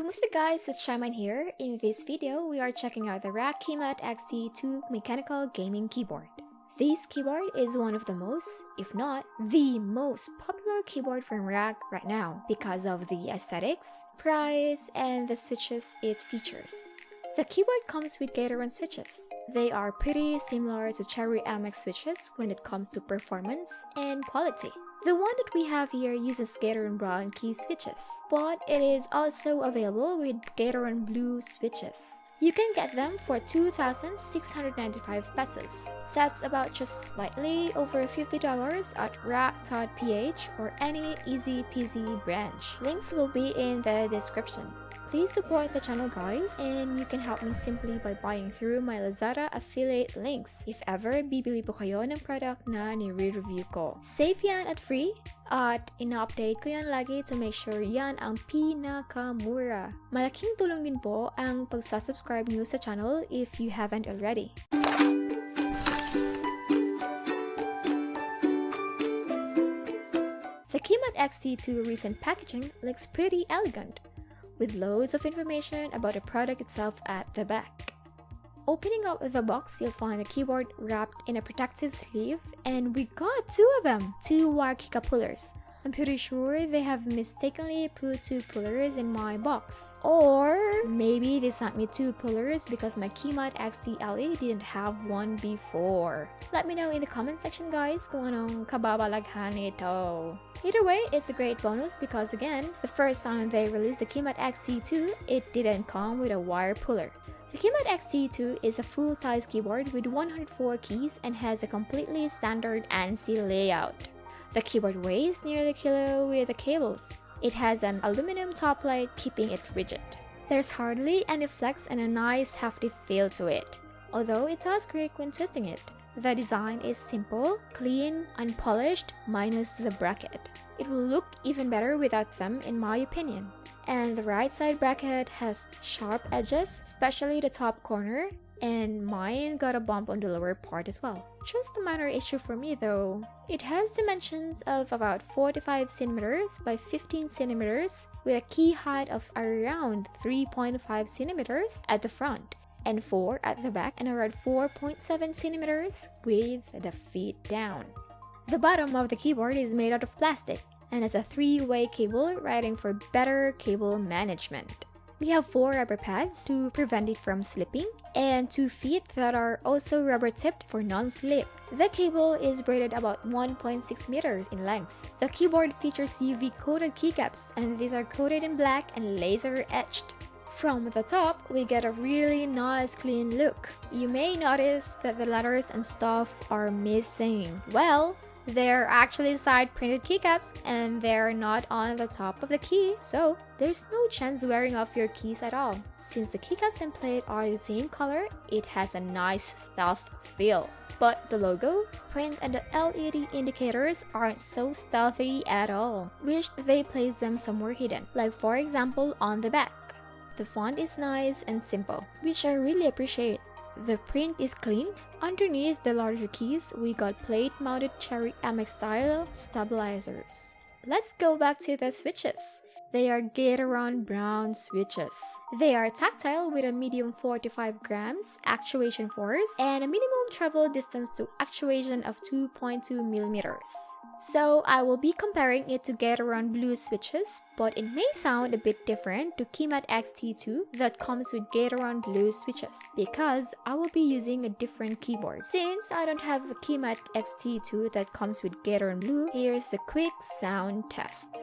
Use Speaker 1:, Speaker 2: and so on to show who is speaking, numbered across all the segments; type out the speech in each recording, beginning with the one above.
Speaker 1: Kumusta guys, it's Shaman here. In this video, we are checking out the Rakk Kimat XT.2 mechanical gaming keyboard. This keyboard is one of the most, if not the most popular keyboard from Rakk right now because of the aesthetics, price, and the switches it features. The keyboard comes with Gateron switches. They are pretty similar to Cherry MX switches when it comes to performance and quality. The one that we have here uses Gateron brown key switches, but it is also available with Gateron blue switches. You can get them for 2,695 pesos. That's about just slightly over $50 at Rakk.ph or any easy peasy branch. Links will be in the description. Please support the channel guys, and you can help me simply by buying through my Lazada affiliate links if ever bibili po kayo ng product na ni-review ko. Safe yan at free, at ina-update ko yan lagi to make sure yan ang pinakamura. Malaking tulong din po ang pagsasubscribe nyo sa channel if you haven't already. The Kimat XT.2 recent packaging looks pretty elegant, with loads of information about the product itself at the back. Opening up the box, you'll find the keyboard wrapped in a protective sleeve, and we got two of them, two wire keycap pullers. I'm pretty sure they have mistakenly put two pullers in my box. Or maybe they sent me two pullers because my Kimat XT.2 didn't have one before. Let me know in the comment section guys kung anong kababalaghan ito. Either way, it's a great bonus because again, the first time they released the Kimat XT.2, it didn't come with a wire puller. The Kimat XT.2 is a full-size keyboard with 104 keys and has a completely standard ANSI layout. The keyboard weighs nearly a kilo with the cables. It has an aluminum top plate keeping it rigid. There's hardly any flex and a nice hefty feel to it, although it does creak when twisting it. The design is simple, clean, unpolished, minus the bracket. It will look even better without them in my opinion. And the right side bracket has sharp edges, especially the top corner, and mine got a bump on the lower part as well. Just a minor issue for me though. It has dimensions of about 45 cm by 15 cm with a key height of around 3.5 cm at the front and 4 at the back and around 4.7 cm with the feet down. The bottom of the keyboard is made out of plastic and has a 3-way cable routing for better cable management. We have 4 rubber pads to prevent it from slipping and 2 feet that are also rubber tipped for non-slip. The cable is braided about 1.6 meters in length. The keyboard features UV coated keycaps and these are coated in black and laser etched. From the top, we get a really nice clean look. You may notice that the letters and stuff are missing. Well, they're actually side printed keycaps and they're not on the top of the key, so there's no chance wearing off your keys at all. Since the keycaps and plate are the same color, it has a nice stealth feel. But the logo, print, and the LED indicators aren't so stealthy at all. Wish they placed them somewhere hidden, like for example on the back. The font is nice and simple, which I really appreciate. The print is clean. Underneath the larger keys, we got plate-mounted Cherry MX style stabilizers. Let's go back to the switches. They are Gateron brown switches. They are tactile with a medium 45 grams actuation force and a minimum travel distance to actuation of 2.2 millimeters. So I will be comparing it to Gateron blue switches, but it may sound a bit different to Kimat XT.2 that comes with Gateron blue switches because I will be using a different keyboard. Since I don't have a Kimat XT.2 that comes with Gateron blue, here's a quick sound test.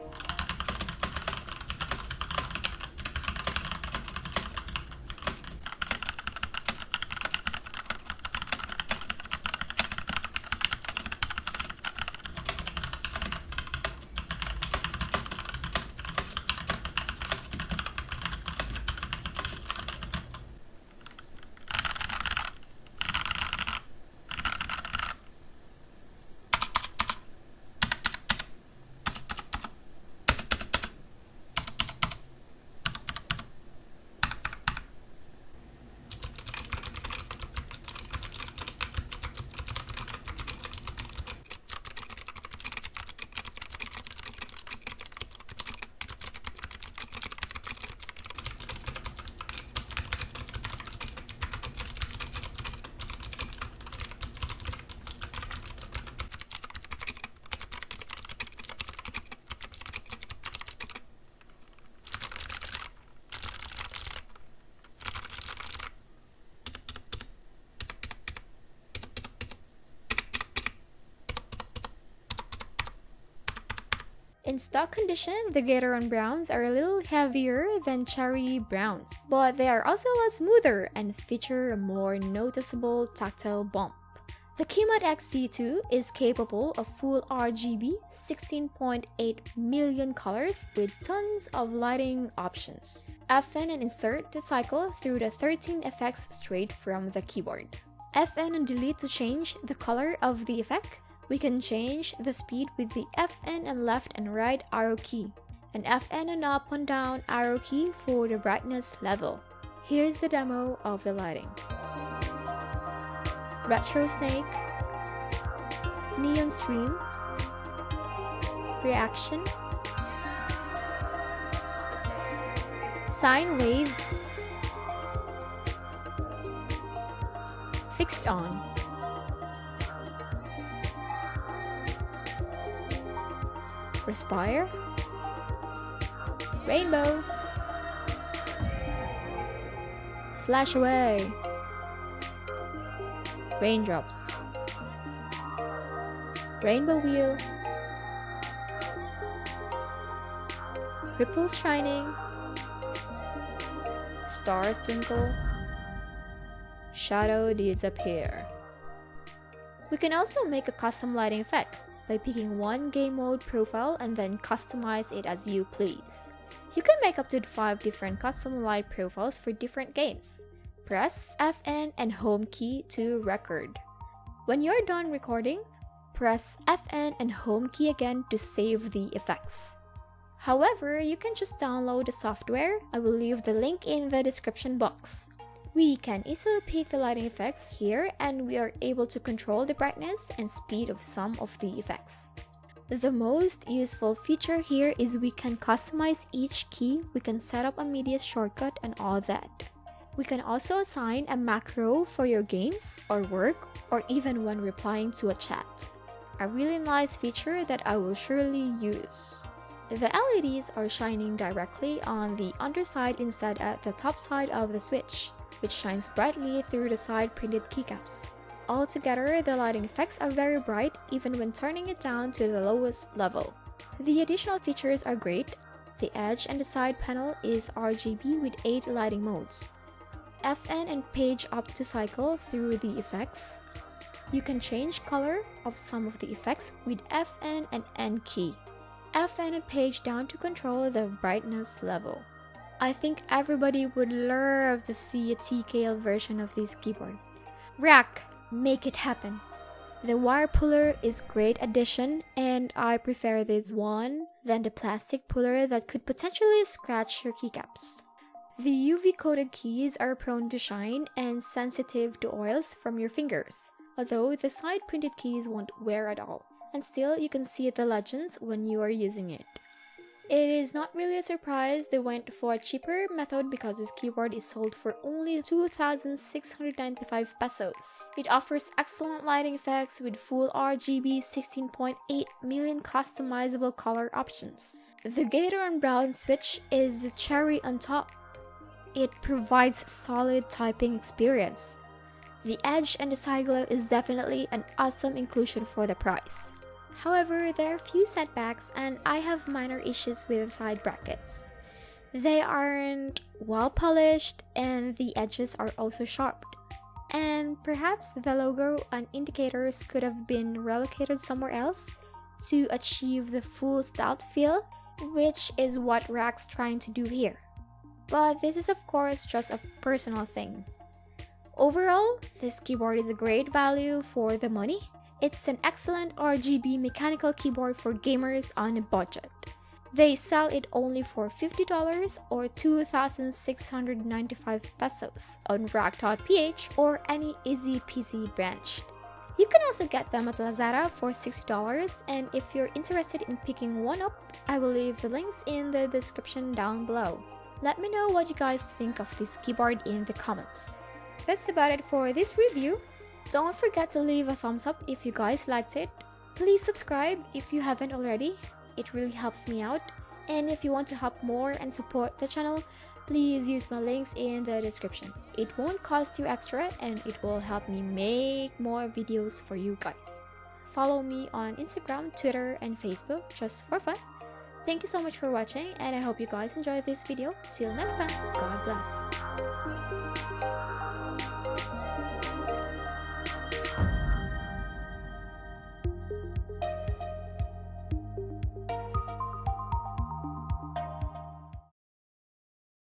Speaker 1: stock condition, the Gateron browns are a little heavier than cherry browns, but they are also a lot smoother and feature a more noticeable tactile bump. The Rakk Kimat XT.2 is capable of full RGB 16.8 million colors with tons of lighting options. FN and insert to cycle through the 13 effects straight from the keyboard. FN and delete to change the color of the effect. We can change the speed with the FN and left and right arrow key, and FN and up and down arrow key for the brightness level. Here's the demo of the lighting. Retro Snake, Neon Stream, Reaction, Sine Wave, Fixed On, Respire, Rainbow, Flash Away, Raindrops, Rainbow Wheel, Ripples Shining, Stars Twinkle, Shadow Disappear. We can also make a custom lighting effect by picking one game mode profile and then customize it as you please. You can make up to 5 different custom light profiles for different games. Press FN and home key to record. When you're done recording, press FN and home key again to save the effects. However, you can just download the software. I will leave the link in the description box. We can easily pick the lighting effects here, and we are able to control the brightness and speed of some of the effects. The most useful feature here is we can customize each key, we can set up a media shortcut and all that. We can also assign a macro for your games or work, or even when replying to a chat. A really nice feature that I will surely use. The LEDs are shining directly on the underside instead at the top side of the switch, which shines brightly through the side printed keycaps. Altogether, the lighting effects are very bright even when turning it down to the lowest level. The additional features are great. The edge and the side panel is RGB with 8 lighting modes. FN and page up to cycle through the effects. You can change color of some of the effects with FN and N key. FN and page down to control the brightness level. I think everybody would love to see a TKL version of this keyboard. Rakk, make it happen. The wire puller is great addition, and I prefer this one than the plastic puller that could potentially scratch your keycaps. The UV coated keys are prone to shine and sensitive to oils from your fingers, although the side printed keys won't wear at all, and still you can see the legends when you are using it. It is not really a surprise they went for a cheaper method because this keyboard is sold for only 2,695 pesos. It offers excellent lighting effects with full RGB 16.8 million customizable color options. The Gateron brown switch is the cherry on top. It provides solid typing experience. The edge and the side glow is definitely an awesome inclusion for the price. However, there are a few setbacks and I have minor issues with the side brackets. They aren't well polished and the edges are also sharp. And perhaps the logo and indicators could have been relocated somewhere else to achieve the full stealth feel, which is what Rakk's trying to do here. But this is of course just a personal thing. Overall, this keyboard is a great value for the money. It's an excellent RGB mechanical keyboard for gamers on a budget. They sell it only for $50 or 2,695 pesos on Rakk.ph or any Easy PC branch. You can also get them at Lazada for $60, and if you're interested in picking one up, I will leave the links in the description down below. Let me know what you guys think of this keyboard in the comments. That's about it for this review. Don't forget to leave a thumbs up if you guys liked it. Please subscribe if you haven't already. It really helps me out. And if you want to help more and support the channel, please use my links in the description. It won't cost you extra and it will help me make more videos for you guys. Follow me on Instagram, Twitter, and Facebook just for fun. Thank you so much for watching, and I hope you guys enjoyed this video. Till next time, God bless.